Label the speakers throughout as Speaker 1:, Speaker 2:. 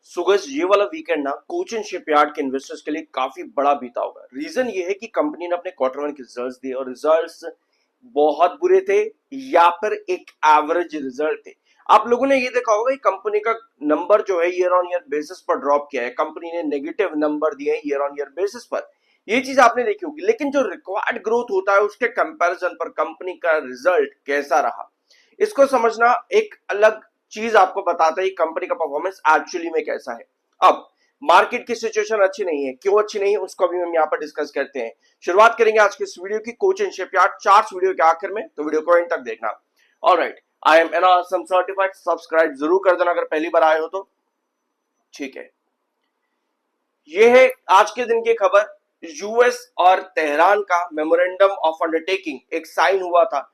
Speaker 1: सुगस ये वाला वीकेंड ना कोचिन शिपयार्ड के इन्वेस्टर्स के लिए काफी बड़ा बीता होगा। रीजन ये है कि कंपनी ने अपने क्वार्टर वन के रिजल्ट्स दिए और रिजल्ट्स बहुत बुरे थे या फिर एक एवरेज रिजल्ट थे। आप लोगों ने ये देखा होगा कि कंपनी का नंबर जो है ईयर ऑन ईयर बेसिस पर ड्रॉप किया है, कंपनी ने नेगेटिव नंबर दिए हैं ईयर ऑन ईयर बेसिस पर। ये चीज आपने देखी होगी, लेकिन जो रिक्वायर्ड ग्रोथ होता है उसके कंपैरिजन पर कंपनी का रिजल्ट कैसा रहा, इसको समझना एक अलग चीज आपको बताता है कंपनी का परफॉर्मेंस एक्चुअली में कैसा है। अब मार्केट की सिचुएशन अच्छी नहीं है, क्यों अच्छी नहीं है उसको भी हम यहाँ पर डिस्कस करते हैं। शुरुआत करेंगे आज के इस वीडियो की कोचिन शिपयार्ड चार्ट्स वीडियो के आखिर में, तो वीडियो को एंड तक देखना। Alright, I am an awesome certified, subscribe जरूर कर देना अगर पहली बार आए हो तो। ठीक है, ये है आज के दिन की खबर। यूएस और तेहरान का मेमोरेंडम ऑफ अंडरटेकिंग एक साइन हुआ था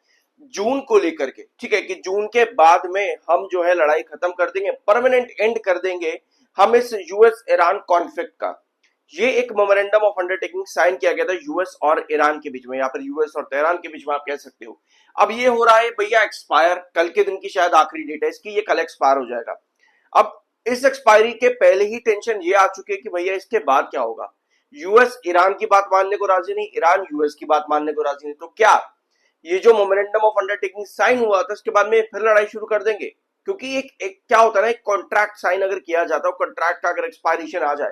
Speaker 1: जून को लेकर के। ठीक है, कि जून के बाद में हम जो है लड़ाई खत्म कर देंगे, परमानेंट एंड कर देंगे हम इस यूएस ईरान कॉन्फ्लिक्ट का। ये एक मेमोरेंडम ऑफ अंडरटेकिंग साइन किया गया था यूएस और ईरान के बीच में, या फिर यूएस और तेहरान के बीच में आप कह सकते हो। अब ये हो रहा है भैया एक्सपायर, कल के दिन की शायद आखिरी डेट है इसकी, ये कल एक्सपायर हो जाएगा। अब इस एक्सपायरी के पहले ही टेंशन ये आ चुकी है कि भैया इसके बाद क्या होगा। यूएस ईरान की बात मानने को राजी नहीं, ईरान यूएस की बात मानने को राजी नहीं, तो क्या ये जो मेमोरेंडम ऑफ अंडरटेकिंग साइन हुआ था उसके बाद में फिर लड़ाई शुरू कर देंगे? क्योंकि एक क्या होता है ना, एक कॉन्ट्रैक्ट साइन अगर किया जाता है, कॉन्ट्रैक्ट का अगर एक्सपायरेशन आ जाए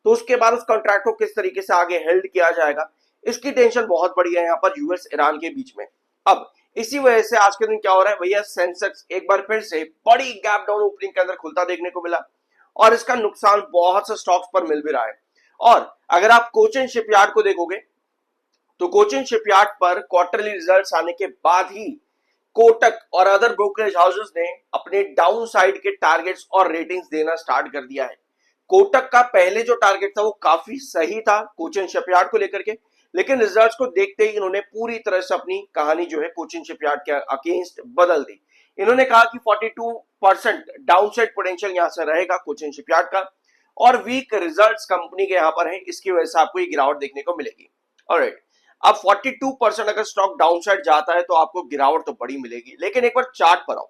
Speaker 1: तो उसके बाद उस कॉन्ट्रैक्ट को किस तरीके से आगे हेल्ड किया जाएगा, इसकी टेंशन बहुत बड़ी है यहाँ पर यूएस ईरान के बीच में। अब इसी वजह से आज के दिन क्या हो रहा है भैया, सेंसेक्स एक बार फिर से बड़ी गैप डाउन ओपनिंग के अंदर खुलता देखने को मिला और इसका नुकसान बहुत से स्टॉक्स पर मिल भी रहा है। और अगर आप कोचिन शिपयार्ड को देखोगे तो कोचिन शिपयार्ड पर क्वार्टरली रिजल्ट्स आने के बाद ही कोटक और अदर ब्रोकरेज हाउसेस ने अपने डाउन साइड के टारगेट्स और रेटिंग्स देना स्टार्ट कर दिया है। कोटक का पहले जो टारगेट था वो काफी सही था कोचिन शिपयार्ड को लेकर के, लेकिन रिजल्ट्स को देखते ही इन्होंने पूरी तरह से अपनी कहानी जो है कोचिन शिपयार्ड के अगेंस्ट बदल दी। इन्होंने कहा कि 42% डाउनसाइड पोटेंशियल यहां से रहेगा कोचिन शिपयार्ड का, और वीक रिजल्ट्स कंपनी के यहां पर है, इसकी वजह से आपको ये गिरावट देखने को मिलेगी। ऑलराइट, अब 42% अगर स्टॉक डाउनसाइड जाता है तो आपको गिरावट तो बड़ी मिलेगी। लेकिन एक बार चार्ट पर आओ,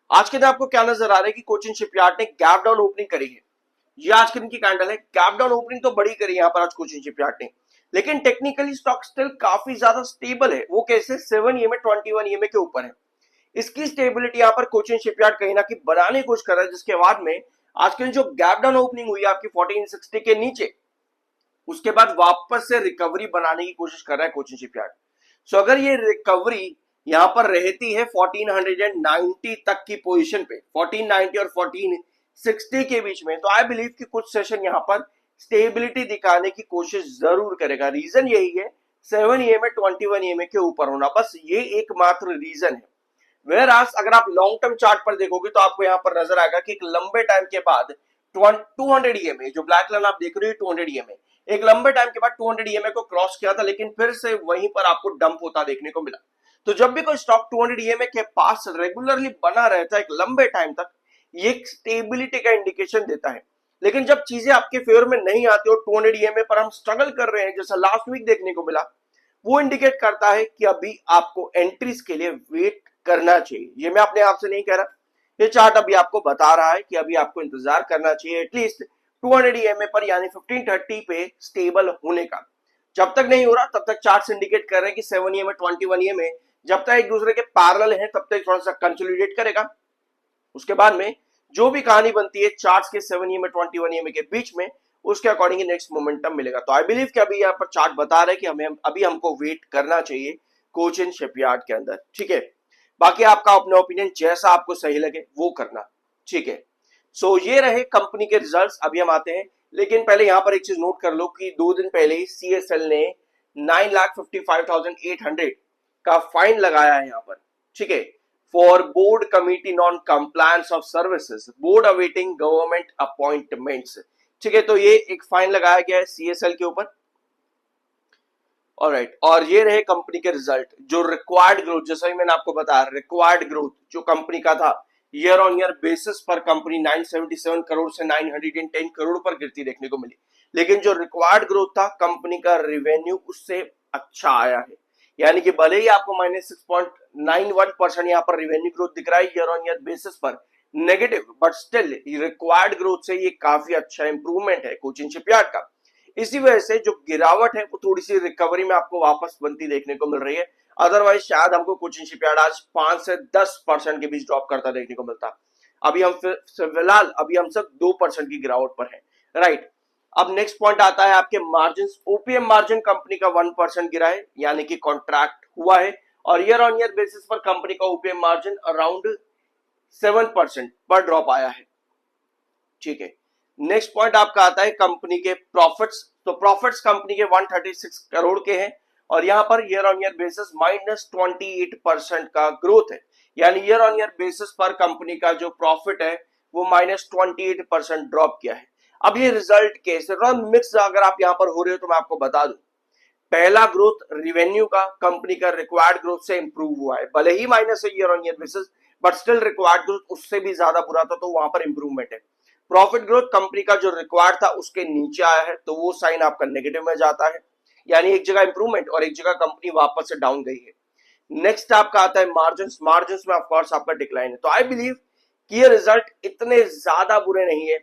Speaker 1: आज के दिन आपको क्या नजर आ रहा है कि कोचिन शिपयार्ड ने गैप डाउन ओपनिंग करी है। ये आज के दिन की कैंडल है, गैप डाउन ओपनिंग तो बड़ी करी यहाँ पर आज कोचिन शिपयार्ड ने, लेकिन टेक्निकली स्टॉक स्टिल काफी ज्यादा स्टेबल है। वो कैसे, 7 ईएमए 21 ईएमए के ऊपर है। इसकी स्टेबिलिटी यहाँ पर कोचिन शिपयार्ड कहीं ना कहीं बनाने की कोशिश कर रहा है, जिसके बाद में आज के दिन जो गैप डाउन ओपनिंग हुई है आपकी 1460 के नीचे, उसके बाद वापस से रिकवरी बनाने की कोशिश कर रहा है कोचिन शिपयार्ड। सो अगर ये रिकवरी यहां पर रहती है 1490 तक की पोजीशन पे, 1490 और 1460 के बीच में, तो आई बिलीव कि कुछ सेशन यहां पर स्टेबिलिटी दिखाने की कोशिश जरूर करेगा। रीजन यही है, 7 ईएमए 21 ईएमए के ऊपर होना, बस ये एकमात्र रीजन है। वेयर आज अगर आप लॉन्ग टर्म चार्ट पर देखोगे तो आपको यहां पर नजर आएगा कि एक लंबे टाइम के बाद 200 ईएमए, जो ब्लैक लाइन आप देख रहे हो 200 ईएमए, एक लंबे टाइम के बाद 200 ईएमए को क्रॉस किया था, लेकिन फिर से वहीं पर आपको डंप होता देखने को मिला। तो जब भी कोई स्टॉक 200 ईएमए के पास रेगुलरली बना रहता है एक लंबे टाइम तक, ये एक स्टेबिलिटी का इंडिकेशन देता है। लेकिन जब चीजें आपके फेवर में नहीं आती और 200 ईएमए पर हम स्ट्रगल कर रहे हैं, जैसा लास्ट वीक देखने को मिला, वो इंडिकेट करता है कि अभी आपको एंट्रीज के लिए वेट करना चाहिए। ये मैं अपने आप से नहीं कह रहा, ये चार्ट अभी आपको बता रहा है कि अभी आपको इंतजार करना चाहिए एटलीस्ट 200 ईएमए पर, यानी 1530 पे स्टेबल होने का। जब तक नहीं हो रहा तब तक चार्ट्स इंडिकेट कर रहे हैं कि 7 ईएमए 21 ईएमए जब तक एक दूसरे के पैरेलल हैं तब तक थोड़ा सा कंसोलिडेट करेगा। उसके बाद में जो भी कहानी बनती है चार्ट्स के 7 ईएमए 21 ईएमए के बीच में, उसके अकॉर्डिंग नेक्स्ट मोमेंटम मिलेगा। तो आई बिलीव कि अभी यहाँ पर चार्ट बता रहे हैं कि हमें अभी हमको वेट करना चाहिए कोचिन शिपयार्ड के अंदर। ठीक है, बाकी आपका अपना ओपिनियन जैसा आपको सही लगे वो करना। ठीक है, सो ये रहे कंपनी के रिजल्ट्स। अभी हम आते हैं, लेकिन पहले यहां पर एक चीज नोट कर लो कि 2 दिन पहले ही सीएसएल ने 9,55,800 का फाइन लगाया है यहाँ पर। ठीक है, for board committee non compliance of services, board awaiting government appointments. ठीक है, तो ये एक फाइन लगाया गया है सीएसएल के ऊपर। ऑलराइट, और ये रहे कंपनी के रिजल्ट। जो रिक्वायर्ड ग्रोथ, जैसा ही मैंने आपको बताया, रिक्वायर्ड ग्रोथ जो कंपनी का था ईयर ऑन ईयर बेसिस पर कंपनी 977 करोड़ से 910 करोड़ पर गिरती देखने को मिली। लेकिन जो रिक्वायर्ड ग्रोथ था कंपनी का रेवेन्यू उससे अच्छा आया है, यानी कि भले ही आपको -6.91% यहाँ पर रेवेन्यू ग्रोथ दिख रहा है ईयर ऑन ईयर बेसिस पर, negative, but still required growth से ये काफी अच्छा इंप्रूवमेंट है कोचिन शिपयार्ड का। इसी वजह से जो गिरावट है वो थोड़ी सी रिकवरी में आपको वापस बनती देखने को मिल रही है। अदरवाइज शायद हमको कोचिन शिपयार्ड आज 5 से 10% के बीच ड्रॉप करता देखने को मिलता। अभी हम फिलहाल अभी हम सब 2% की गिरावट पर है, राइट। अब नेक्स्ट पॉइंट आता है आपके मार्जिन। ओपीएम मार्जिन कंपनी का 1% गिरा है, यानी कि कॉन्ट्रैक्ट हुआ है, और ईयर ऑन ईयर बेसिस पर कंपनी का ओपीएम मार्जिन अराउंड 7% पर ड्रॉप आया है, ठीक है। नेक्स्ट पॉइंट आपका आता है कंपनी के प्रॉफिट्स। तो प्रॉफिट्स कंपनी के 136 करोड़ के हैं, और यहां per year on year basis -28% का ग्रोथ है, यानी ईयर ऑन ईयर बेसिस पर कंपनी का जो प्रॉफिट है वो -28% ड्रॉप किया है। अब ये रिजल्ट कैसे मिक्स अगर आप यहां पर हो रहे हो तो मैं आपको बता दूं, पहला ग्रोथ रिवेन्यू का कंपनी का रिक्वायर्ड ग्रोथ से इंप्रूव हुआ है, भले ही माइनस है year on year basis, but still required growth उससे भी ज्यादा बुरा था, तो वहां पर इंप्रूवमेंट है। प्रॉफिट ग्रोथ कंपनी का जो रिक्वायर्ड था उसके नीचे आया है, तो वो साइन आपका नेगेटिव में जाता है, यानी एक जगह इंप्रूवमेंट और एक जगह कंपनी वापस से डाउन गई है। नेक्स्ट आपका आता है मार्जिन। मार्जिन में ऑफ कोर्स आपका डिक्लाइन है, तो आई बिलीव कि ये रिजल्ट इतने ज्यादा बुरे नहीं है।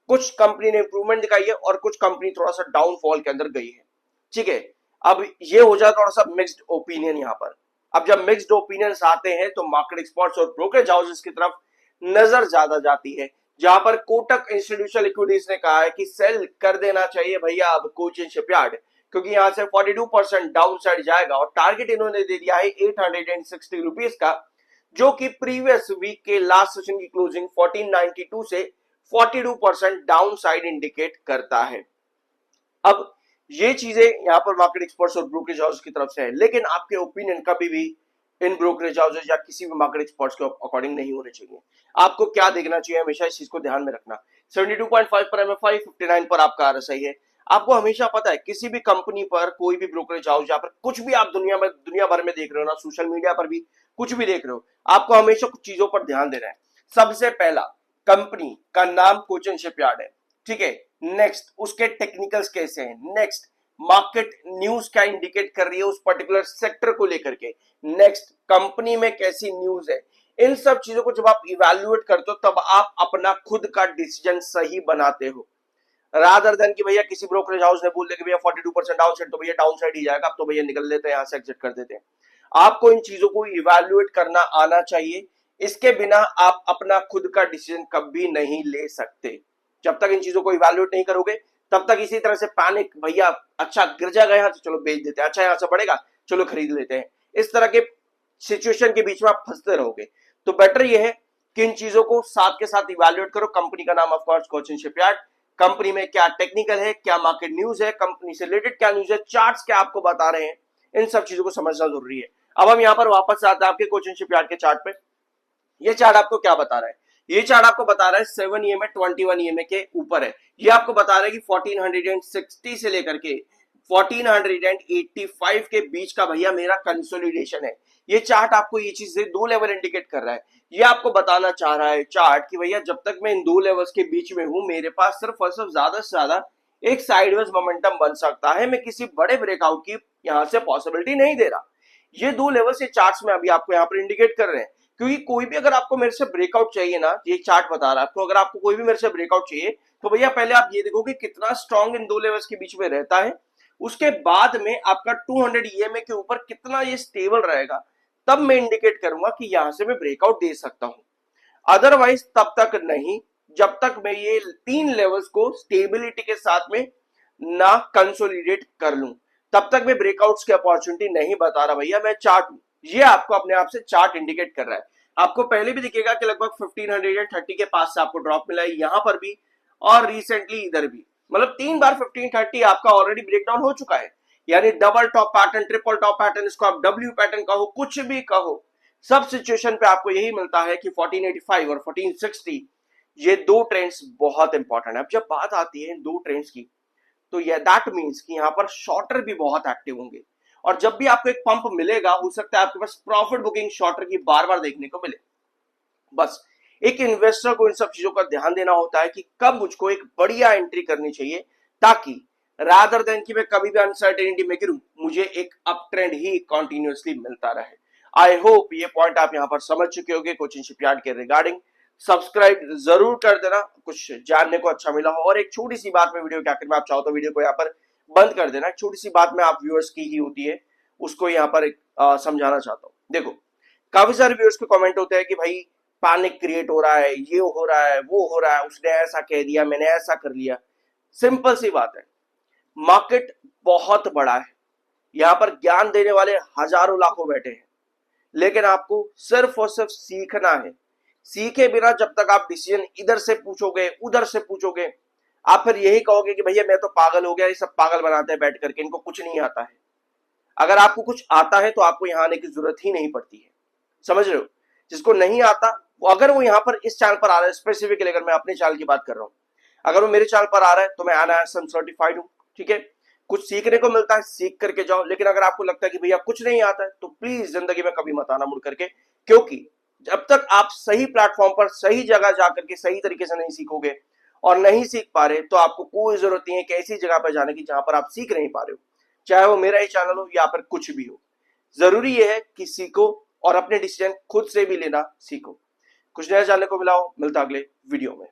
Speaker 1: कुछ कंपनी ने इंप्रूवमेंट दिखाई है और कुछ कंपनी थोड़ा सा डाउनफॉल के अंदर गई है, ठीक है। अब ये हो जाए थोड़ा सा मिक्स्ड ओपिनियन यहां पर। अब जब मिक्स्ड ओपिनियंस आते हैं तो मार्केट एक्सपर्ट्स और ब्रोकरेज हाउसेस की तरफ नजर ज्यादा जाती है, जहां पर कोटक इंस्टीट्यूशनल इक्विटीज ने कहा है कि सेल कर देना चाहिए भैया अब कोचिन शिपयार्ड, क्योंकि यहां से 42% डाउन साइड जाएगा, और टारगेट इन्होंने दे दिया है 860 रुपीज का, जो कि प्रीवियस वीक के लास्ट सेशन की क्लोजिंग 1492 से 42% डाउन साइड इंडिकेट करता है। अब ये चीजें यहाँ पर मार्केट एक्सपर्ट्स और ब्रोकरेज हाउस की तरफ से है, लेकिन आपके ओपिनियन कभी भी इन ब्रोकरेज हाउसेज या किसी भी मार्केट एक्सपर्ट्स के अकॉर्डिंग नहीं होने चाहिए। आपको क्या देखना चाहिए, हमेशा इस चीज को ध्यान में रखना। 72.5 पर एमएफआई, 59 पर आपका आरएसआई है। आपको हमेशा पता है किसी भी कंपनी पर, कोई भी ब्रोकरेज हाउस, या पर कुछ भी आप दुनिया भर में देख रहे हो ना, सोशल मीडिया पर भी कुछ भी देख रहे हो, आपको हमेशा कुछ चीजों पर ध्यान देना है। सबसे पहला, कंपनी का नाम कोचिन शिपयार्ड है, ठीक है। नेक्स्ट, उसके टेक्निकल्स कैसे हैं। नेक्स्ट, मार्केट न्यूज क्या इंडिकेट कर रही है उस पर्टिकुलर सेक्टर को लेकर के। नेक्स्ट, कंपनी में कैसी न्यूज है। इन सब चीजों को जब आप इवैल्यूएट करते हो तब आप अपना खुद का डिसीजन सही बनाते हो, रादर देन कि भैया किसी ब्रोकरेज हाउस ने बोल दिया कि भैया 42% डाउन साइड, तो भैया डाउन साइड ही जाएगा, अब तो भैया निकल लेते हैं, यहां से एग्जिट कर देते हैं। आपको इन चीजों को इवैल्यूएट करना आना चाहिए, इसके बिना आप अपना खुद का डिसीजन कभी नहीं ले सकते। जब तक इन चीजों को इवैल्यूएट नहीं करोगे तब तक इसी तरह से पैनिक, भैया अच्छा गिर जाएगा यहाँ से चलो बेच देते हैं, अच्छा यहाँ से बढ़ेगा चलो खरीद लेते हैं, इस तरह के सिचुएशन के बीच में आप फंसते रहोगे। तो बेटर ये है कि इन चीजों को साथ के साथ इवैल्यूएट करो। कंपनी का नाम of course Cochin shipyard, company में क्या टेक्निकल है, क्या मार्केट न्यूज है, कंपनी से रिलेटेड क्या न्यूज है, चार्ट्स क्या आपको बता रहे हैं, इन सब चीजों को समझना जरूरी है। अब हम यहाँ पर वापस आते हैं आपके कोचिन शिपयार्ड के चार्ट पे। ये चार्ट आपको क्या बता रहा है, ये चार्ट आपको बता रहा है 7 ईएमए 21 ईएमए के ऊपर है। ये आपको बता रहा है कि 1460 से लेकर के 1485 के बीच का भैया मेरा कंसोलिडेशन है। ये चार्ट आपको ये चीज दो लेवल इंडिकेट कर रहा है। ये आपको बताना चाह रहा है चार्ट कि भैया जब तक मैं इन दो लेवल्स के बीच में हूं, मेरे पास सिर्फ और सिर्फ ज्यादा से ज्यादा एक साइडवेज मोमेंटम बन सकता है, मैं किसी बड़े ब्रेकआउट की यहां से पॉसिबिलिटी नहीं दे रहा। ये दो लेवल्स ये चार्ट्स में अभी आपको यहाँ पर इंडिकेट कर रहे हैं, क्योंकि कोई भी अगर आपको मेरे से ब्रेकआउट चाहिए ना, ये चार्ट बता रहा है आपको, अगर आपको कोई भी मेरे से ब्रेकआउट चाहिए तो भैया पहले आप ये देखो कि कितना स्ट्रॉन्ग इन दो लेवल्स के बीच में रहता है, उसके बाद में आपका 200 ईएमए के ऊपर कितना ये स्टेबल रहेगा, तब मैं इंडिकेट करूंगा कि यहां से मैं ब्रेकआउट दे सकता हूं। अदरवाइज तब तक नहीं, जब तक मैं ये तीन लेवल्स को स्टेबिलिटी के साथ में ना कंसोलिडेट कर लूं, तब तक मैं ब्रेकआउट्स की अपॉर्चुनिटी नहीं बता रहा भैया, मैं चार्ट हूं। ये आपको अपने आप से चार्ट इंडिकेट कर रहा है। आपको पहले भी दिखेगा कि लगभग 1530 के पास से आपको ड्रॉप मिला है, यहां पर भी और रिसेंटली इधर भी, मतलब 3 बार 1530 आपका ऑलरेडी ब्रेकडाउन हो चुका है। यानी double top pattern, triple top pattern, इसको आप डब्ल्यू पैटर्न कहो, कुछ भी कहो, सब सिचुएशन पे आपको यही मिलता है कि 1485 और 1460 ये दो ट्रेंड्स बहुत इंपॉर्टेंट है। अब जब बात आती है इन दो ट्रेंड्स की, तो ये दैट मींस कि यहां पर शॉर्टर भी बहुत एक्टिव होंगे, और जब भी आपको एक पंप मिलेगा हो सकता है आपके पास प्रॉफिट बुकिंग शॉर्टर की बार बार देखने को मिले। बस एक इन्वेस्टर को इन सब चीजों का ध्यान देना होता है कि कब मुझको एक बढ़िया एंट्री करनी चाहिए, ताकि रादर देन कि मैं कभी भी अनसर्टेनिटी में गिरूं, मुझे एक अप ट्रेंड ही कंटिन्यूअसली मिलता रहे। आई होप ये पॉइंट आप यहां पर समझ चुके होंगे कोचिन शिपयार्ड के रिगार्डिंग। सब्सक्राइब जरूर कर देना, कुछ जानने को अच्छा मिला हो। और एक छोटी सी बात में वीडियो के आखिर में आप चाहो तो वीडियो को यहाँ पर बंद कर देना, एक छोटी सी बात में आप व्यूअर्स की ही होती है, उसको यहाँ पर समझाना चाहता हूँ। देखो, काफी सारे व्यूअर्स के कमेंट होते हैं कि भाई पैनिक क्रिएट हो रहा है, ये हो रहा है, वो हो रहा है, उसने ऐसा कह दिया, मैंने ऐसा कर लिया। सिंपल सी बात है, मार्केट बहुत बड़ा है, यहाँ पर ज्ञान देने वाले हजारों लाखों बैठे हैं, लेकिन आपको सिर्फ और सिर्फ सीखना है। सीखे बिना जब तक आप डिसीजन इधर से पूछोगे उधर से पूछोगे, आप फिर यही कहोगे कि भैया मैं तो पागल हो गया, ये सब पागल बनाते हैं बैठ करके, इनको कुछ नहीं आता है। अगर आपको कुछ आता है तो आपको यहाँ आने की जरूरत ही नहीं पड़ती है, समझ रहे हो। जिसको नहीं आता वो, अगर वो यहाँ पर इस चैनल पर आ रहा है, स्पेसिफिकली अगर मैं अपने चैनल की बात कर रहा हूँ, अगर वो मेरे चैनल पर आ रहा है तो मैं NISM सर्टिफाइड हूँ, ठीक है। कुछ सीखने को मिलता है, सीख करके जाओ। लेकिन अगर आपको लगता है कि भैया कुछ नहीं आता है, तो प्लीज जिंदगी में कभी मत आना मुड़ करके, क्योंकि जब तक आप सही प्लेटफॉर्म पर सही जगह जाकर के सही तरीके से नहीं सीखोगे और नहीं सीख पा रहे, तो आपको कोई जरूरत नहीं है कि ऐसी जगह पर जाने की जहां पर आप सीख नहीं पा रहे हो, चाहे वो मेरा ही चैनल हो या फिर कुछ भी हो। जरूरी यह है कि सीखो और अपने डिसीजन खुद से भी लेना सीखो। कुछ नया जानने को मिला हो, मिलता अगले वीडियो में।